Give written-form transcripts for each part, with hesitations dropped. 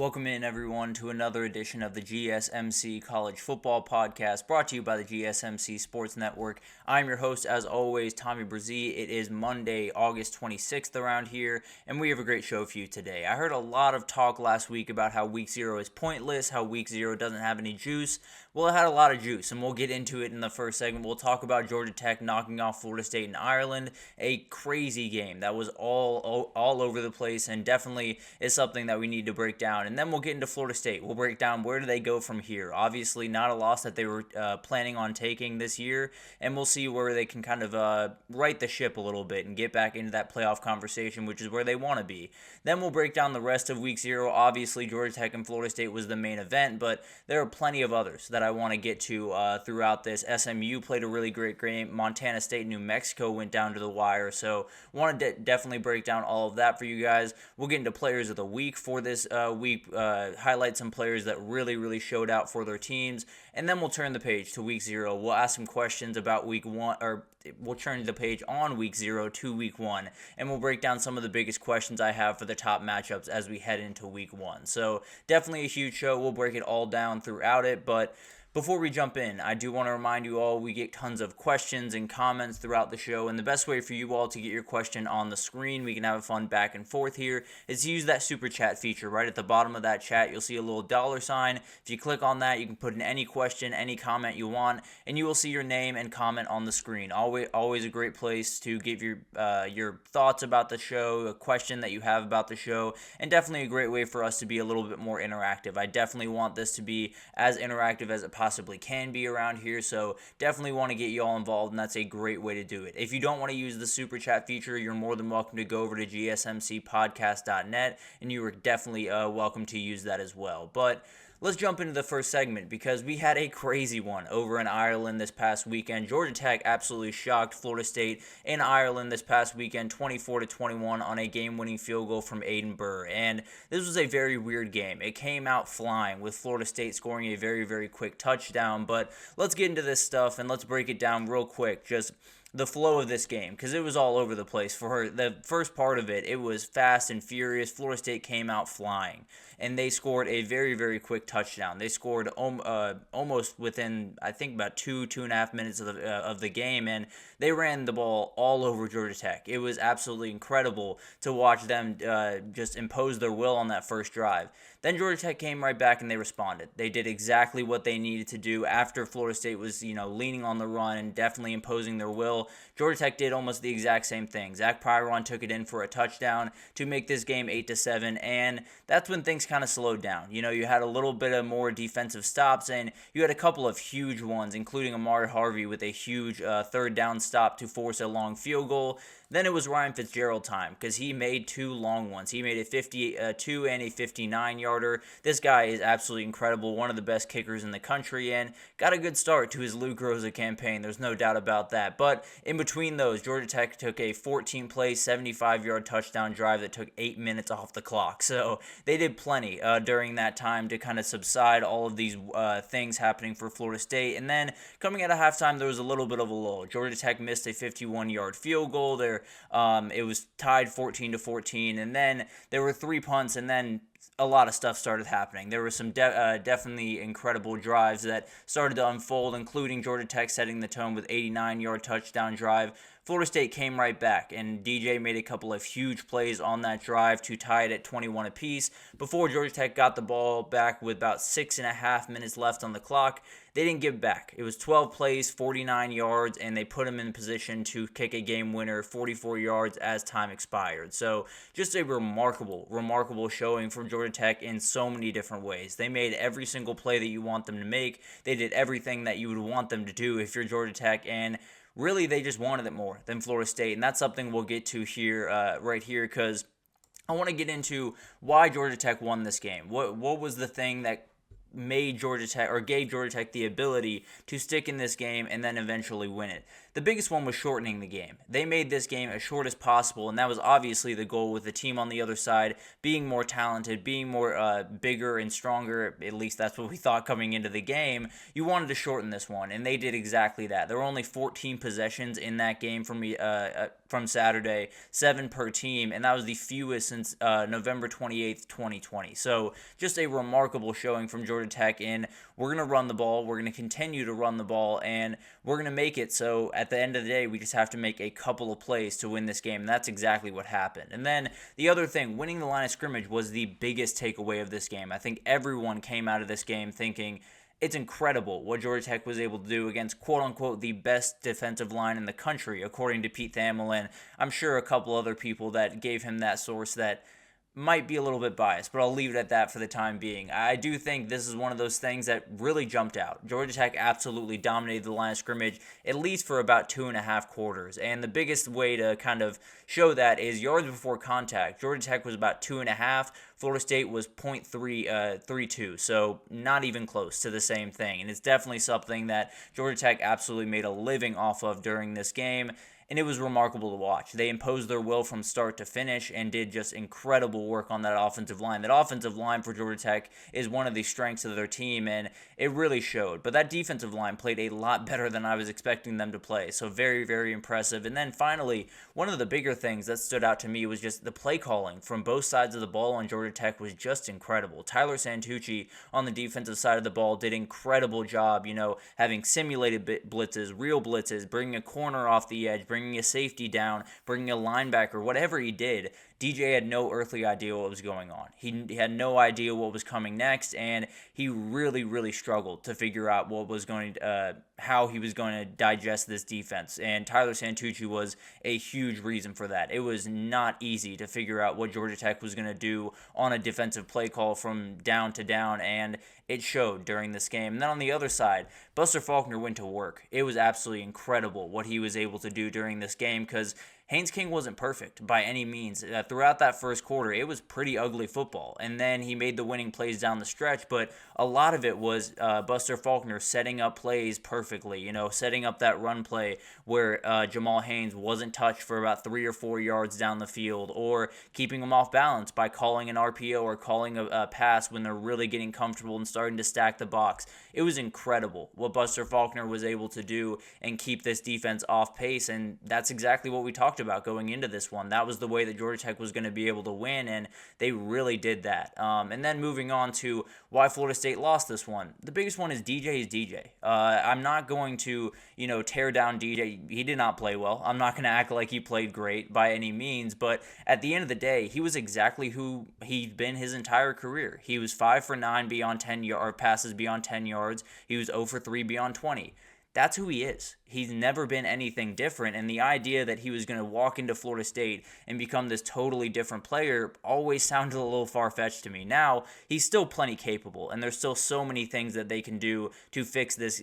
Welcome in, everyone, to another edition of the GSMC College Football Podcast, brought to you by the GSMC Sports Network. I'm your host, as always, Tommy Brzee. It is Monday, August 26th around here, and we have a great show for you today. I heard a lot of talk last week about how Week 0 is pointless, how Week 0 doesn't have any juice. Well, it had a lot of juice, and we'll get into it in the first segment. We'll talk about Georgia Tech knocking off Florida State in Ireland, a crazy game that was all over the place, and definitely is something that we need to break down. And then we'll get into Florida State. We'll break down where do they go from here. Obviously, not a loss that they were planning on taking this year, and we'll see where they can kind of right the ship a little bit and get back into that playoff conversation, which is where they want to be. Then we'll break down the rest of Week 0. Obviously, Georgia Tech and Florida State was the main event, but there are plenty of others that I want to get to throughout this. SMU played a really great game. Montana State and New Mexico went down to the wire, so want to definitely break down all of that for you guys. We'll get into players of the week for this week, highlight some players that really showed out for their teams, and then we'll turn the page to Week 0. We'll ask some questions about Week 1, or we'll turn the page on Week 0 to Week 1, and we'll break down some of the biggest questions I have for the top matchups as we head into Week 1. So definitely a huge show. We'll break it all down throughout it, but before we jump in, I do want to remind you all we get tons of questions and comments throughout the show, and the best way for you all to get your question on the screen, we can have a fun back and forth here, is to use that super chat feature. Right at the bottom of that chat, you'll see a little $sign. If you click on that, you can put in any question, any comment you want, and you will see your name and comment on the screen. Always a great place to give your thoughts about the show, a question that you have about the show, and definitely a great way for us to be a little bit more interactive. I definitely want this to be as interactive as it possibly can be around here, so definitely want to get you all involved, and that's a great way to do it. If you don't want to use the super chat feature, you're more than welcome to go over to gsmcpodcast.net, and you are definitely welcome to use that as well. But let's jump into the first segment, because we had a crazy one over in Ireland this past weekend. Georgia Tech absolutely shocked Florida State in Ireland this past weekend, 24-21 on a game-winning field goal from Aiden Burr. And this was a very weird game. It came out flying, with Florida State scoring a very quick touchdown. But let's get into this stuff, and let's break it down real quick. Just the flow of this game, because it was all over the place. For the first part of it, it was fast and furious. Florida State came out flying, and they scored a very quick touchdown. They scored almost within, I think, about 2.5 minutes of the game, and they ran the ball all over Georgia Tech. It was absolutely incredible to watch them just impose their will on that first drive. Then Georgia Tech came right back, and they responded. They did exactly what they needed to do after Florida State was, leaning on the run and definitely imposing their will. Georgia Tech did almost the exact same thing. Zach Pyron took it in for a touchdown to make this game 8-7, and that's when things kind of slowed down. You had a little bit of more defensive stops, and you had a couple of huge ones, including Amari Harvey with a huge third down stop to force a long field goal. Then it was Ryan Fitzgerald time, because he made two long ones. He made a 52 and a 59-yarder. This guy is absolutely incredible, one of the best kickers in the country, and got a good start to his Luke Rosa campaign. There's no doubt about that. But in between those, Georgia Tech took a 14-play, 75-yard touchdown drive that took 8 minutes off the clock. So they did plenty during that time to kind of subside all of these things happening for Florida State. And then coming out of halftime, there was a little bit of a lull. Georgia Tech missed a 51-yard field goal there. It was tied 14-14, and then there were 3 punts, and then a lot of stuff started happening. There were some definitely incredible drives that started to unfold, including Georgia Tech setting the tone with 89-yard touchdown drive. Florida State came right back, and DJ made a couple of huge plays on that drive to tie it at 21 apiece. Before Georgia Tech got the ball back with about 6.5 minutes left on the clock, they didn't give back. It was 12 plays, 49 yards, and they put him in position to kick a game winner, 44 yards as time expired. So just a remarkable showing from Georgia Tech in so many different ways. They made every single play that you want them to make. They did everything that you would want them to do if you're Georgia Tech, and really, they just wanted it more than Florida State, and that's something we'll get to here, right here, because I want to get into why Georgia Tech won this game. What was the thing that made Georgia Tech or gave Georgia Tech the ability to stick in this game and then eventually win it. The biggest one was shortening the game. They made this game as short as possible, and that was obviously the goal, with the team on the other side being more talented, being more bigger and stronger. At least that's what we thought coming into the game. You wanted to shorten this one, and they did exactly that. There were only 14 possessions in that game from Saturday, 7 per team, and that was the fewest since November 28th, 2020. So just a remarkable showing from Georgia Tech in, we're going to run the ball, we're going to continue to run the ball, and we're going to make it so at the end of the day, we just have to make a couple of plays to win this game, and that's exactly what happened. And then the other thing, winning the line of scrimmage was the biggest takeaway of this game. I think everyone came out of this game thinking, it's incredible what Georgia Tech was able to do against, quote-unquote, the best defensive line in the country, according to Pete Thamel, and I'm sure a couple other people that gave him that source that might be a little bit biased, but I'll leave it at that for the time being. I do think this is one of those things that really jumped out. Georgia Tech absolutely dominated the line of scrimmage, at least for about 2.5 quarters. And the biggest way to kind of show that is yards before contact. Georgia Tech was about 2.5. Florida State was .32, so not even close to the same thing. And it's definitely something that Georgia Tech absolutely made a living off of during this game. And it was remarkable to watch. They imposed their will from start to finish and did just incredible work on that offensive line. That offensive line for Georgia Tech is one of the strengths of their team, and it really showed. But that defensive line played a lot better than I was expecting them to play. So very, very impressive. And then finally, one of the bigger things that stood out to me was just the play calling from both sides of the ball on Georgia Tech was just incredible. Tyler Santucci on the defensive side of the ball did an incredible job, having simulated blitzes, real blitzes, bringing a corner off the edge, bringing a safety down, bringing a linebacker, whatever he did. DJ had no earthly idea what was going on. He had no idea what was coming next, and he really, really struggled to figure out how he was going to digest this defense. And Tyler Santucci was a huge reason for that. It was not easy to figure out what Georgia Tech was going to do on a defensive play call from down to down, and it showed during this game. And then on the other side, Buster Faulkner went to work. It was absolutely incredible what he was able to do during this game, because Haynes King wasn't perfect by any means. Throughout that first quarter, it was pretty ugly football. And then he made the winning plays down the stretch, but a lot of it was Buster Faulkner setting up plays perfectly, setting up that run play where Jamal Haynes wasn't touched for about 3 or 4 yards down the field, or keeping him off balance by calling an RPO or calling a pass when they're really getting comfortable and starting to stack the box. It was incredible what Buster Faulkner was able to do and keep this defense off pace, and that's exactly what we talked about going into this one. That was the way that Georgia Tech was going to be able to win, and they really did that. And then moving on to why Florida State lost this one. The biggest one is DJ is DJ. I'm not going to, tear down DJ. He did not play well. I'm not going to act like he played great by any means, but at the end of the day, he was exactly who he'd been his entire career. He was 5 for 9 beyond 10 passes beyond 10 yards. He was 0 for 3 beyond 20. That's who he is. He's never been anything different, and the idea that he was going to walk into Florida State and become this totally different player always sounded a little far-fetched to me. Now, he's still plenty capable, and there's still so many things that they can do to fix this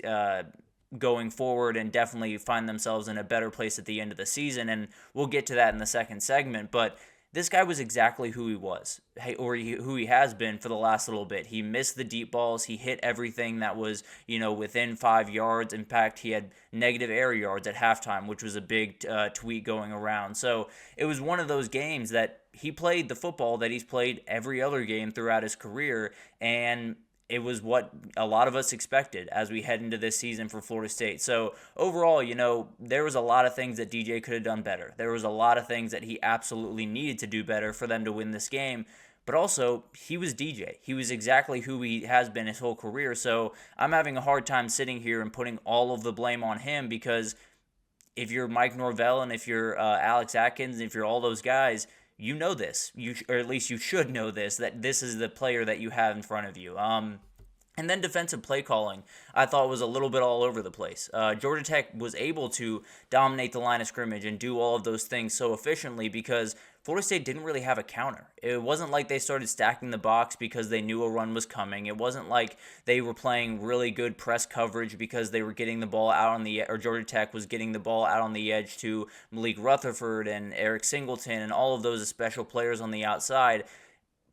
going forward and definitely find themselves in a better place at the end of the season, and we'll get to that in the second segment, but this guy was exactly who he was, who he has been for the last little bit. He missed the deep balls. He hit everything that was, within 5 yards. In fact, he had negative air yards at halftime, which was a big tweet going around. So it was one of those games that he played the football that he's played every other game throughout his career, and it was what a lot of us expected as we head into this season for Florida State. So overall, there was a lot of things that DJ could have done better. There was a lot of things that he absolutely needed to do better for them to win this game. But also, he was DJ. He was exactly who he has been his whole career. So I'm having a hard time sitting here and putting all of the blame on him, because if you're Mike Norvell and if you're Alex Atkins and if you're all those guys, you know this, or at least you should know this, that this is the player that you have in front of you. And then defensive play calling, I thought was a little bit all over the place. Georgia Tech was able to dominate the line of scrimmage and do all of those things so efficiently because Florida State didn't really have a counter. It wasn't like they started stacking the box because they knew a run was coming. It wasn't like they were playing really good press coverage because they were getting the ball out on the, or Georgia Tech was getting the ball out on the edge to Malik Rutherford and Eric Singleton and all of those special players on the outside.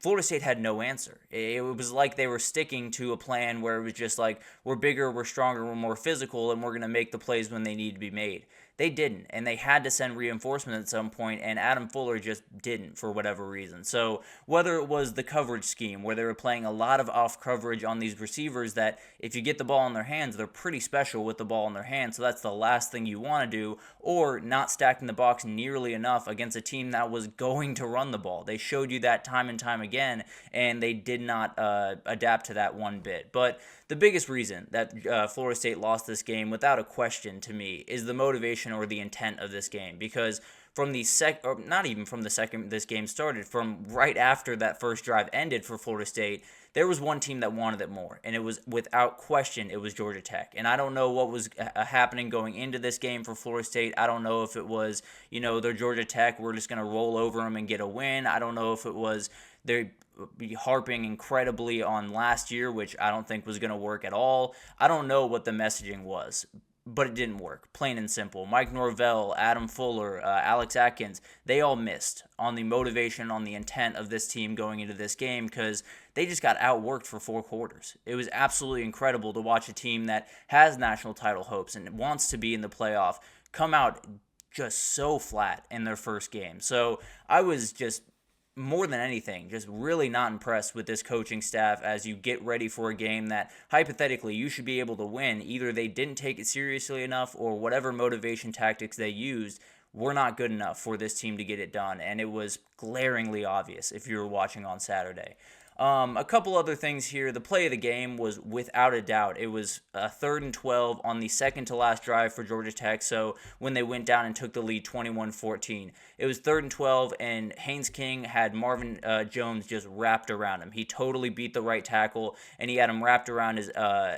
Florida State had no answer. It was like they were sticking to a plan where it was just like, we're bigger, we're stronger, we're more physical, and we're going to make the plays when they need to be made. They didn't, and they had to send reinforcements at some point, and Adam Fuller just didn't for whatever reason. So whether it was the coverage scheme, where they were playing a lot of off coverage on these receivers that if you get the ball in their hands, they're pretty special with the ball in their hands, so that's the last thing you want to do, or not stacking the box nearly enough against a team that was going to run the ball. They showed you that time and time again, and they did not adapt to that one bit. But the biggest reason that Florida State lost this game, without a question to me, is the motivation or the intent of this game. Because from the not even from the second this game started, from right after that first drive ended for Florida State, there was one team that wanted it more, and it was without question, it was Georgia Tech. And I don't know what was happening going into this game for Florida State. I don't know if it was, they're Georgia Tech, we're just going to roll over them and get a win. I don't know if it was they're harping incredibly on last year, which I don't think was going to work at all. I don't know what the messaging was, but it didn't work, plain and simple. Mike Norvell, Adam Fuller, Alex Atkins, they all missed on the motivation, on the intent of this team going into this game, because they just got outworked for 4 quarters. It was absolutely incredible to watch a team that has national title hopes and wants to be in the playoff come out just so flat in their first game. So I was just, more than anything, just really not impressed with this coaching staff as you get ready for a game that hypothetically you should be able to win. Either they didn't take it seriously enough, or whatever motivation tactics they used were not good enough for this team to get it done, and it was glaringly obvious if you were watching on Saturday. A couple other things here. The play of the game was without a doubt. It was 3rd and 12 on the second to last drive for Georgia Tech. So when they went down and took the lead 21-14, it was 3rd and 12, and Haynes King had Marvin Jones just wrapped around him. He totally beat the right tackle, and he had him wrapped around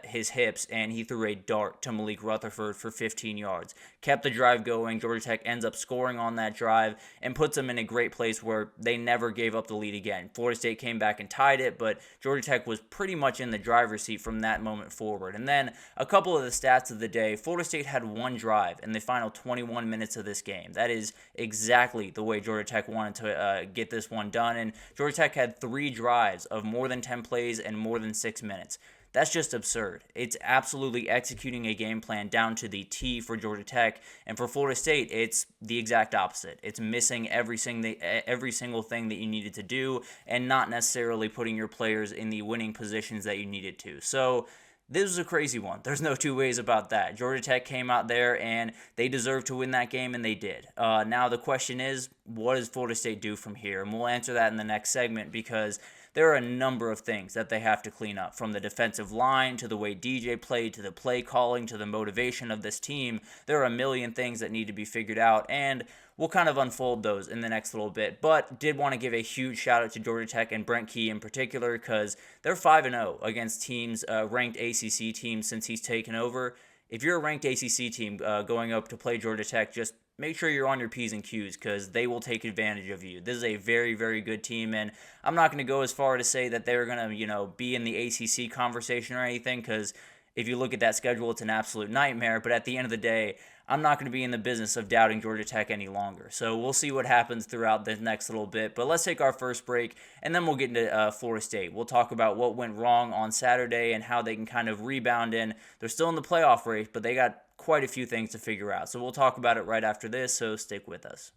his hips, and he threw a dart to Malik Rutherford for 15 yards. Kept the drive going. Georgia Tech ends up scoring on that drive and puts them in a great place where they never gave up the lead again. Florida State came back and tied it, but Georgia Tech was pretty much in the driver's seat from that moment forward. And then a couple of the stats of the day: Florida State had one drive in the final 21 minutes of this game. That is exactly the way Georgia Tech wanted to get this one done. And Georgia Tech had 3 drives of more than 10 plays and more than 6 minutes. That's just absurd. It's absolutely executing a game plan down to the T for Georgia Tech, and for Florida State, it's the exact opposite. It's missing every single thing that you needed to do, and not necessarily putting your players in the winning positions that you needed to. So this was a crazy one. There's no two ways about that. Georgia Tech came out there, and they deserved to win that game, and they did. Now the question is, what does Florida State do from here? And we'll answer that in the next segment, because there are a number of things that they have to clean up, from the defensive line to the way DJ played to the play calling to the motivation of this team. There are a million things that need to be figured out, and we'll kind of unfold those in the next little bit. But did want to give a huge shout out to Georgia Tech and Brent Key in particular, because they're 5-0 against teams, ranked ACC teams, since he's taken over. If you're a ranked ACC team going up to play Georgia Tech, just make sure you're on your P's and Q's, because they will take advantage of you. This is a very, very good team, and I'm not going to go as far to say that they're going to, be in the ACC conversation or anything, because if you look at that schedule, it's an absolute nightmare. But at the end of the day, I'm not going to be in the business of doubting Georgia Tech any longer. So we'll see what happens throughout the next little bit. But let's take our first break, and then we'll get into Florida State. We'll talk about what went wrong on Saturday and how they can kind of rebound in. They're still in the playoff race, but they got quite a few things to figure out. So we'll talk about it right after this, so stick with us.